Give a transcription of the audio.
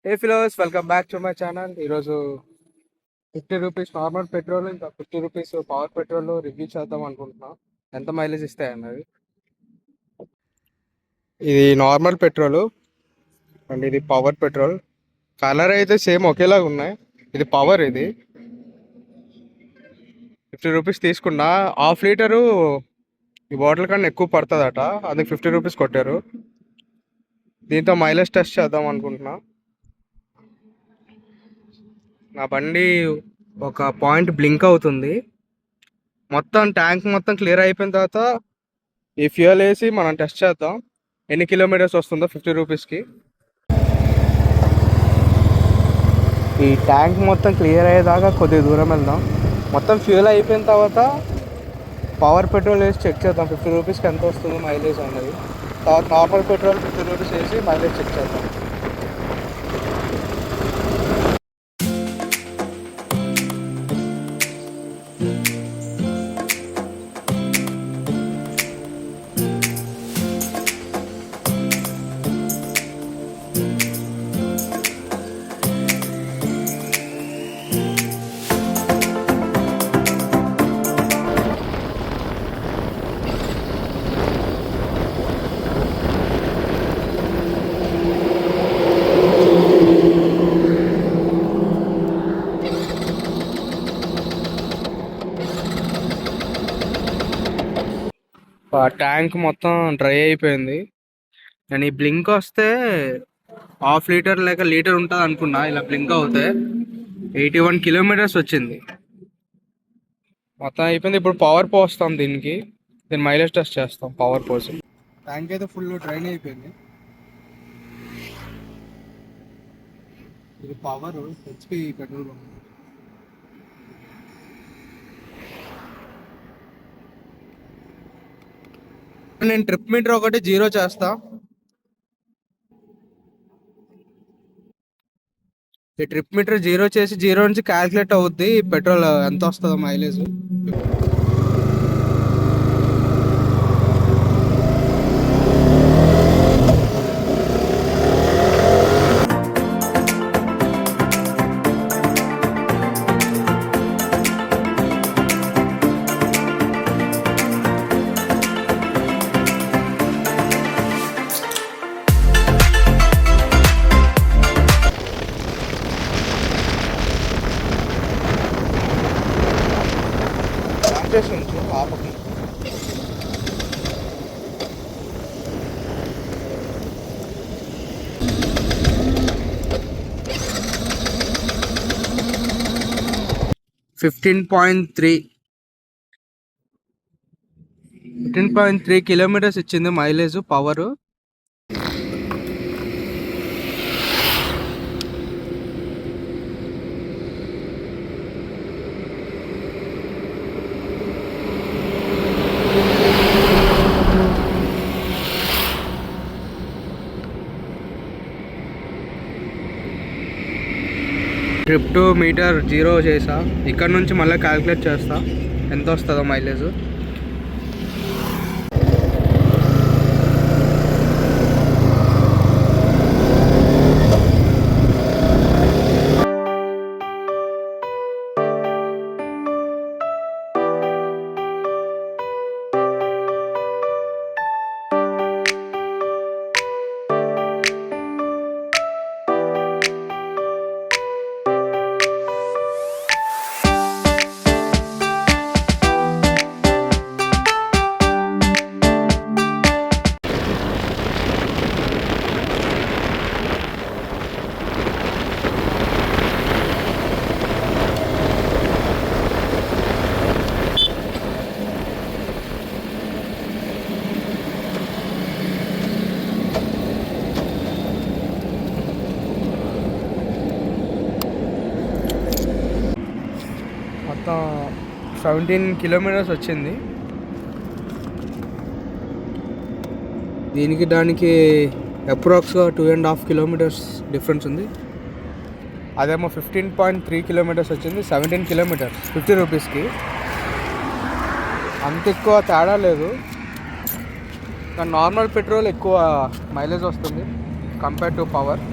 A ఫిలోస్ welcome back to my channel. ఈరోజు 50 rupees normal petrol ఇంకా 50 rupees power petrol review చేద్దాం అనుకుంటున్నాం. ఎంత మైలేజ్ ఇస్తాయి అన్నది. ఇది నార్మల్ పెట్రోల్ అండ్ ఇది పవర్ పెట్రోల్. కలర్ అయితే సేమ్ ఒకేలాగా ఉన్నాయి. ఇది పవర్. ఇది 50 రూపీస్ తీసుకున్నా. హాఫ్ లీటరు ఈ బాటిల్ కన్నా ఎక్కువ పడుతుందట, అందుకు 50 రూపీస్ కొట్టారు. దీంతో మైలేజ్ టెస్ట్ చేద్దాం అనుకుంటున్నా. నా బండి ఒక పాయింట్ బ్లింక్ అవుతుంది. మొత్తం ట్యాంక్ మొత్తం క్లియర్ అయిపోయిన తర్వాత ఈ ఫ్యూయల్ వేసి మనం టెస్ట్ చేద్దాం ఎన్ని కిలోమీటర్స్ వస్తుందో 50 రూపీస్కి. ఈ ట్యాంక్ మొత్తం క్లియర్ అయ్యేదాకా కొద్దిగా దూరం వెళ్దాం. మొత్తం ఫ్యూయల్ అయిపోయిన తర్వాత పవర్ పెట్రోల్ వేసి చెక్ చేద్దాం 50 రూపీస్కి ఎంత వస్తుందో మైలేజ్ అనేది. తర్వాత నార్మల్ పెట్రోల్ 50 రూపీస్ వేసి మైలేజ్ చెక్ చేద్దాం. ట్యాంక్ మొత్తం డ్రై అయిపోయింది. నేను ఈ బ్లింక్ వస్తే హాఫ్ లీటర్ లేక లీటర్ ఉంటుంది అనుకున్నా. ఇలా బ్లింక్ అవుతే 81 కిలోమీటర్స్ వచ్చింది. మొత్తం అయిపోయింది. ఇప్పుడు పవర్ పోస్తాం దీనికి. దీని మైలేజ్ టెస్ట్ చేస్తాం పవర్ పోసి. ట్యాంక్ అయితే ఫుల్ డ్రైన్ అయిపోయింది. ఇది పవర్ హెచ్పి పెట్రోల్ బంక్. నేను ట్రిప్ మీటర్ ఒకటి 0 చేస్తా. ఈ ట్రిప్ మీటర్ 0 చేసి 0 నుంచి క్యాల్కులేట్ అవుద్ది పెట్రోల్ ఎంత వస్తుందో మైలేజ్. ఉంచు పాపకి. ఫిఫ్టీన్ పాయింట్ త్రీ కిలోమీటర్స్ ఇచ్చింది mileage power. Trip two meter 0 చేసా. ఇక్కడ నుంచి మళ్ళీ క్యాల్కులేట్ చేస్తా ఎంత వస్తుందో మైలేజ్. మొత్తం 17 కిలోమీటర్స్ వచ్చింది. దీనికి దానికి అప్రాక్స్గా 2.5 కిలోమీటర్స్ డిఫరెన్స్ ఉంది. అదేమో 15.3 కిలోమీటర్స్ వచ్చింది. 17 కిలోమీటర్స్ 50 రూపీస్కి. అంత ఎక్కువ తేడా లేదు, కానీ నార్మల్ పెట్రోల్ ఎక్కువ మైలేజ్ వస్తుంది కంపేర్ టు పవర్.